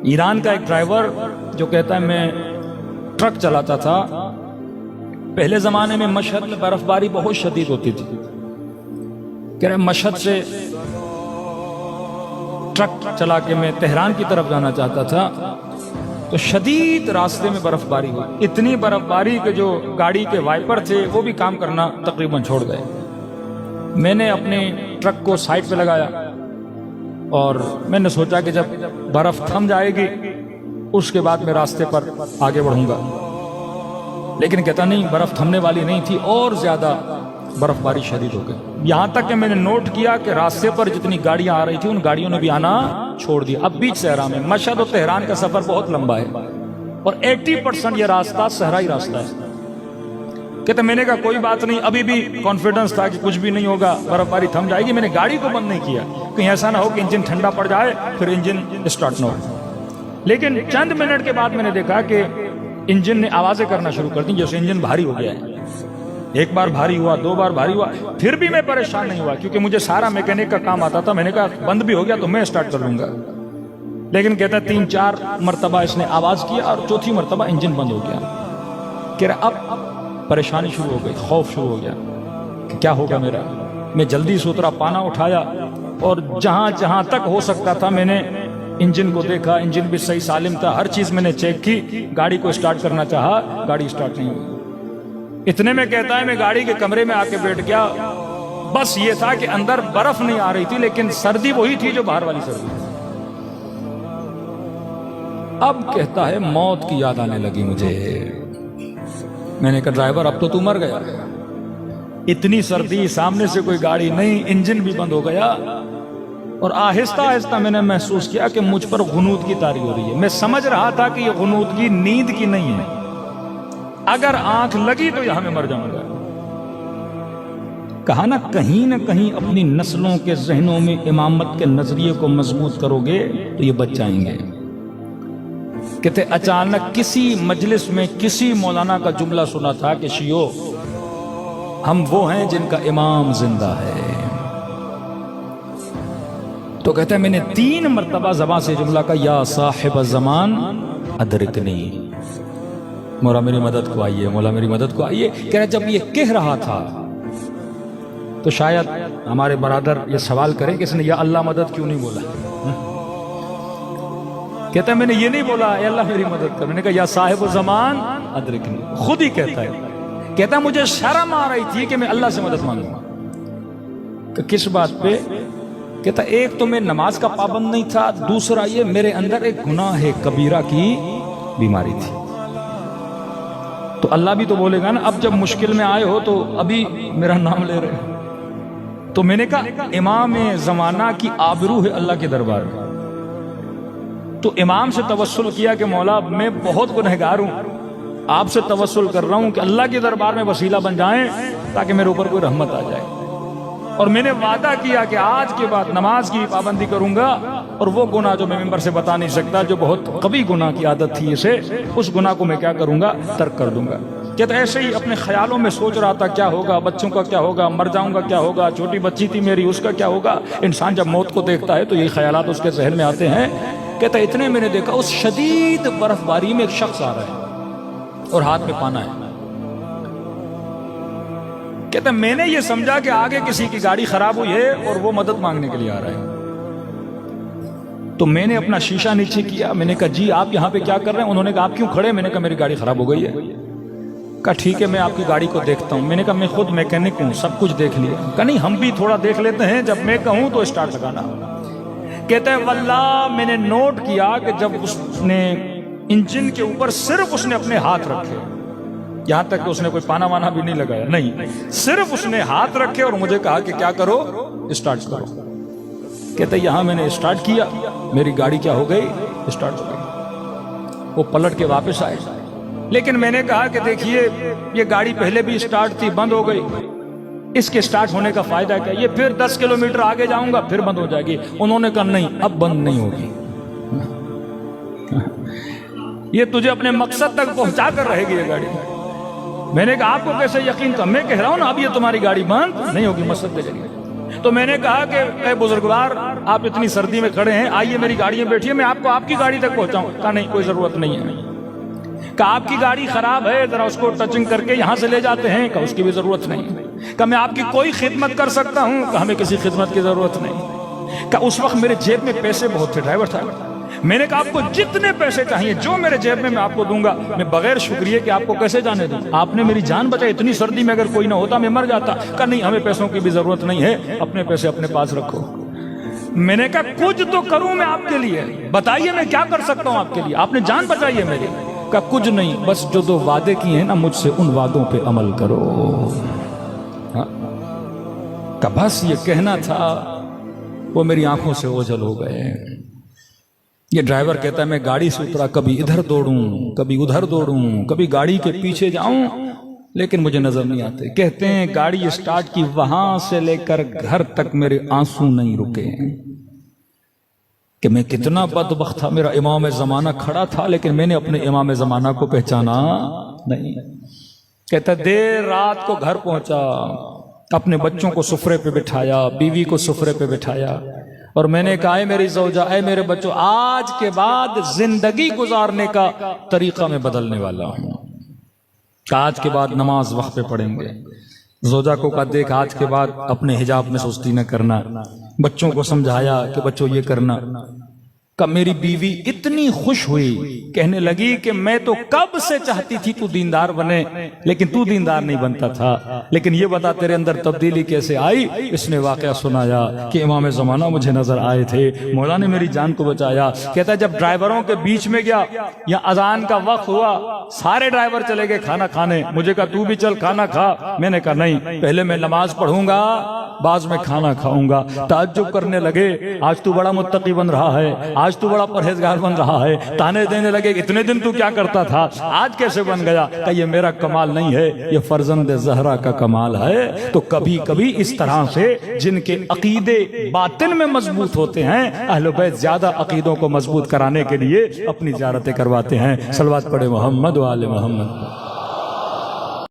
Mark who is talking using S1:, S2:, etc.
S1: ایران کا ایک ڈرائیور جو کہتا ہے میں ٹرک چلاتا تھا، پہلے زمانے میں مشہد میں برف باری بہت شدید ہوتی تھی، کہہ رہے مشہد سے ٹرک چلا کے میں تہران کی طرف جانا چاہتا تھا تو شدید راستے میں برف باری ہوئی، اتنی برف باری کہ جو گاڑی کے وائپر تھے وہ بھی کام کرنا تقریباً چھوڑ گئے۔ میں نے اپنے ٹرک کو سائڈ پہ لگایا اور میں نے سوچا کہ جب برف تھم جائے گی اس کے بعد میں راستے پر آگے بڑھوں گا، لیکن کہتا نہیں، برف تھمنے والی نہیں تھی اور زیادہ برف باری شدید ہو گئی، یہاں تک کہ میں نے نوٹ کیا کہ راستے پر جتنی گاڑیاں آ رہی تھی ان گاڑیوں نے بھی آنا چھوڑ دیا۔ اب بیچ صحرا میں، مشہد اور تہران کا سفر بہت لمبا ہے اور 80% یہ راستہ صحرائی راستہ ہے۔ کہتے میں نے کہا کوئی بات نہیں، ابھی بھی کانفیڈنس تھا کہ کچھ بھی نہیں ہوگا، برف باری تھم جائے گی۔ میں نے گاڑی کو بند نہیں کیا، کہیں ایسا نہ ہو کہ انجن ٹھنڈا پڑ جائے پھر انجن اسٹارٹ نہ ہو۔ لیکن چند منٹ کے بعد میں نے دیکھا کہ انجن نے آوازیں کرنا شروع کر دی، جیسے انجن بھاری ہو گیا ہے۔ ایک بار بھاری ہوا، دو بار بھاری ہوا، پھر بھی میں پریشان نہیں ہوا کیونکہ مجھے سارا میکینک کا کام آتا تھا۔ میں نے کہا بند بھی ہو گیا تو میں اسٹارٹ کر لوں گا، لیکن کہتا 3-4 مرتبہ اس نے آواز کیا اور چوتھی مرتبہ انجن بند ہو گیا۔ کہہ رہا اب پریشانی شروع ہو گئی، خوف شروع ہو گیا کہ کیا ہوگا میرا۔ میں جلدی سے اترا، پانا اٹھایا اور جہاں جہاں تک ہو سکتا تھا میں نے انجن کو دیکھا، انجن بھی صحیح سالم تھا، ہر چیز میں نے چیک کی، گاڑی کو اسٹارٹ کرنا چاہا، گاڑی اسٹارٹ نہیں ہوئی۔ اتنے میں کہتا ہے میں گاڑی کے کمرے میں آ کے بیٹھ گیا، بس یہ تھا کہ اندر برف نہیں آ رہی تھی لیکن سردی وہی تھی جو باہر والی سردی تھی۔ اب کہتا ہے موت کی یاد آنے لگی مجھے۔ میں نے کہا ڈرائیور اب تو تو مر گیا، اتنی سردی، سامنے سے کوئی گاڑی نہیں، انجن بھی بند ہو گیا، اور آہستہ آہستہ میں نے محسوس کیا کہ مجھ پر غنودگی طاری ہو رہی ہے۔ میں سمجھ رہا تھا کہ یہ غنودگی نیند کی نہیں ہے، اگر آنکھ لگی تو یہاں میں مر جاؤں گا۔ کہا نہ کہیں اپنی نسلوں کے ذہنوں میں امامت کے نظریے کو مضبوط کرو گے تو یہ بچ جائیں گے۔ کہتے اچانک کسی مجلس میں کسی مولانا کا جملہ سنا تھا کہ شیعو ہم وہ ہیں جن کا امام زندہ ہے۔ تو کہتا ہے میں نے 3 مرتبہ زبان سے جملہ کا یا صاحب الزمان ادرکنی، مولا میری مدد کو آئیے، مولا میری مدد کو آئیے۔ کہہ رہے جب یہ کہہ رہا تھا تو شاید ہمارے برادر یہ سوال کریں کہ اس نے یا اللہ مدد کیوں نہیں بولا۔ کہتا ہے میں نے یہ نہیں بولا اے اللہ میری مدد کر، میں نے کہا یا صاحب الزمان ادرکنی، خود ہی کہتا ہے۔ کہتا ہے مجھے شرم آ رہی تھی کہ میں اللہ سے مدد مانگوں، کہ کس بات پہ؟ کہتا ایک تو میں نماز کا پابند نہیں تھا، دوسرا یہ میرے اندر ایک گناہ کبیرہ کی بیماری تھی۔ تو اللہ بھی تو بولے گا نا اب جب مشکل میں آئے ہو تو ابھی میرا نام لے رہے۔ تو میں نے کہا امام زمانہ کی آبرو ہے اللہ کے دربار میں، تو امام سے توسل کیا کہ مولا میں بہت گنہگار ہوں، آپ سے توسل کر رہا ہوں کہ اللہ کے دربار میں وسیلہ بن جائیں تاکہ میرے اوپر کوئی رحمت آ جائے۔ اور میں نے وعدہ کیا کہ آج کے بعد نماز کی پابندی کروں گا، اور وہ گناہ جو میں ممبر سے بتا نہیں سکتا، جو بہت قوی گناہ کی عادت تھی اسے، اس گناہ کو میں کیا کروں گا، ترک کر دوں گا۔ کہتا ایسے ہی اپنے خیالوں میں سوچ رہا تھا کیا ہوگا، بچوں کا کیا ہوگا، مر جاؤں گا کیا ہوگا، چھوٹی بچی تھی میری اس کا کیا ہوگا۔ انسان جب موت کو دیکھتا ہے تو یہی خیالات اس کے ذہن میں آتے ہیں۔ کہتا اتنے میں نے دیکھا اس شدید برف باری میں ایک شخص آ رہا ہے اور ہاتھ میں پانا ہے۔ کہتا میں نے یہ سمجھا کہ آگے کسی کی گاڑی خراب ہوئی ہے اور وہ مدد مانگنے کے لیے آ رہا ہے، تو میں نے اپنا شیشہ نیچے کیا، میں نے کہا جی آپ یہاں پہ کیا کر رہے ہیں؟ انہوں نے کہا آپ کیوں کھڑے؟ میں نے کہا میری گاڑی خراب ہو گئی ہے۔ کہا ٹھیک ہے میں آپ کی گاڑی کو دیکھتا ہوں۔ میں نے کہا میں خود میکینک ہوں، سب کچھ دیکھ لیا۔ کہا نہیں ہم بھی تھوڑا دیکھ لیتے ہیں، جب میں کہوں تو اسٹارٹ لگانا۔ کہتا ہے واللہ میں نے نوٹ کیا کہ جب اس نے انجن کے اوپر صرف اس نے اپنے ہاتھ رکھے، یہاں تک کہ اس نے کوئی پانا وانا بھی نہیں لگایا، نہیں، صرف اس نے ہاتھ رکھے اور مجھے کہا کہ کیا کرو، اسٹارٹ کرو۔ کہتا ہے یہاں میں نے اسٹارٹ کیا، میری گاڑی کیا ہو گئی، اسٹارٹ ہو گئی۔ وہ پلٹ کے واپس آئے، لیکن میں نے کہا کہ دیکھیے یہ گاڑی پہلے بھی اسٹارٹ تھی، بند ہو گئی، اس کے اسٹارٹ ہونے کا فائدہ کیا؟ یہ پھر 10 کلومیٹر آگے جاؤں گا پھر بند ہو جائے گی۔ انہوں نے کہا نہیں اب بند نہیں ہوگی، یہ تجھے اپنے مقصد تک پہنچا کر رہے گی یہ گاڑی۔ میں نے کہا آپ کو کیسے یقین تھا؟ میں کہہ رہا ہوں نا اب یہ تمہاری گاڑی بند نہیں ہوگی، مقصد دے جائے گی۔ تو میں نے کہا کہ اے بزرگوار آپ اتنی سردی میں کھڑے ہیں، آئیے میری گاڑی میں بیٹھیے، میں آپ کو آپ کی گاڑی تک پہنچاؤں۔ کہا نہیں کوئی ضرورت نہیں ہے۔ کہا آپ کی گاڑی خراب ہے، ذرا اس کو ٹچنگ کر کے یہاں سے لے جاتے ہیں۔ کہا اس کی بھی ضرورت نہیں۔ کہا میں آپ کی کوئی خدمت کر سکتا ہوں؟ کہا ہمیں کسی خدمت کی ضرورت نہیں۔ کہا اس وقت میرے جیب میں پیسے بہت تھے ڈرائیور صاحب، میں نے کہا آپ کو جتنے پیسے چاہیے جو میرے جیب میں آپ کو دوں گا، میں بغیر شکریہ کہ آپ کو کیسے جانے دوں؟ آپ نے میری جان بچائی، اتنی سردی میں اگر کوئی نہ ہوتا میں مر جاتا۔ کہا نہیں ہمیں پیسوں کی بھی ضرورت نہیں ہے، اپنے پیسے اپنے پاس رکھو۔ میں نے کہا کچھ تو کروں میں آپ کے لیے، بتائیے میں کیا کر سکتا ہوں آپ کے لیے، آپ نے جان بچائی ہے میری۔ کہا کچھ نہیں، بس جو دو وعدے کیے ہیں نا مجھ سے، ان وعدوں پہ عمل کرو۔ کہا بس یہ کہنا تھا، وہ میری آنکھوں سے اوجھل ہو گئے۔ یہ ڈرائیور کہتا ہے میں گاڑی سے اترا، کبھی ادھر دوڑوں کبھی ادھر دوڑوں، کبھی گاڑی کے پیچھے جاؤں لیکن مجھے نظر نہیں آتے۔ کہتے ہیں گاڑی اسٹارٹ کی، وہاں سے لے کر گھر تک میرے آنسو نہیں رکے کہ میں کتنا بدبخت تھا، میرا امام زمانہ کھڑا تھا لیکن میں نے اپنے امام زمانہ کو پہچانا نہیں۔ کہتا دیر رات کو گھر پہنچا، اپنے بچوں کو سفرے پہ بٹھایا، بیوی کو سفرے پہ بٹھایا، اور میں نے کہا اے میری زوجہ، اے میرے بچوں، آج کے بعد زندگی گزارنے کا طریقہ میں بدلنے والا ہوں۔ آج کے بعد نماز وقت پہ پڑھیں گے۔ زوجہ کو کہا دیکھ آج کے بعد اپنے حجاب میں سستی نہ کرنا۔ بچوں کو سمجھایا کہ بچوں یہ کرنا۔ کہ میری بیوی اتنی خوش ہوئی، کہنے لگی کہ میں تو کب سے چاہتی تھی تو دیندار بنے، لیکن تو دیندار نہیں بنتا تھا، لیکن یہ بتا تیرے اندر تبدیلی کیسے آئی؟ اس نے واقعہ سنایا کہ امام زمانہ مجھے نظر آئے تھے، مولا نے میری جان کو بچایا۔ کہتا ہے جب ڈرائیوروں کے بیچ میں گیا یا اذان کا وقت ہوا، سارے ڈرائیور چلے گئے کھانا کھانے، مجھے کہا تو بھی چل کھانا کھا۔ میں نے کہا نہیں، پہلے میں نماز پڑھوں گا، بعد میں کھانا کھاؤں گا۔ تعجب کرنے لگے، آج تو بڑا متقی بن رہا ہے، آج تو بڑا پرہیزگار بن رہا ہے۔ تانے دینے لگے اتنے دن تو کیا کرتا تھا، آج کیسے بن گیا؟ کہ یہ میرا کمال نہیں ہے، یہ فرزند زہرا کا کمال ہے۔ تو کبھی کبھی اس طرح سے جن کے عقیدے باطن میں مضبوط ہوتے ہیں، اہل بیت زیادہ عقیدوں کو مضبوط کرانے کے لیے اپنی زیارتیں کرواتے ہیں۔ صلوات پڑھے محمد و آل محمد۔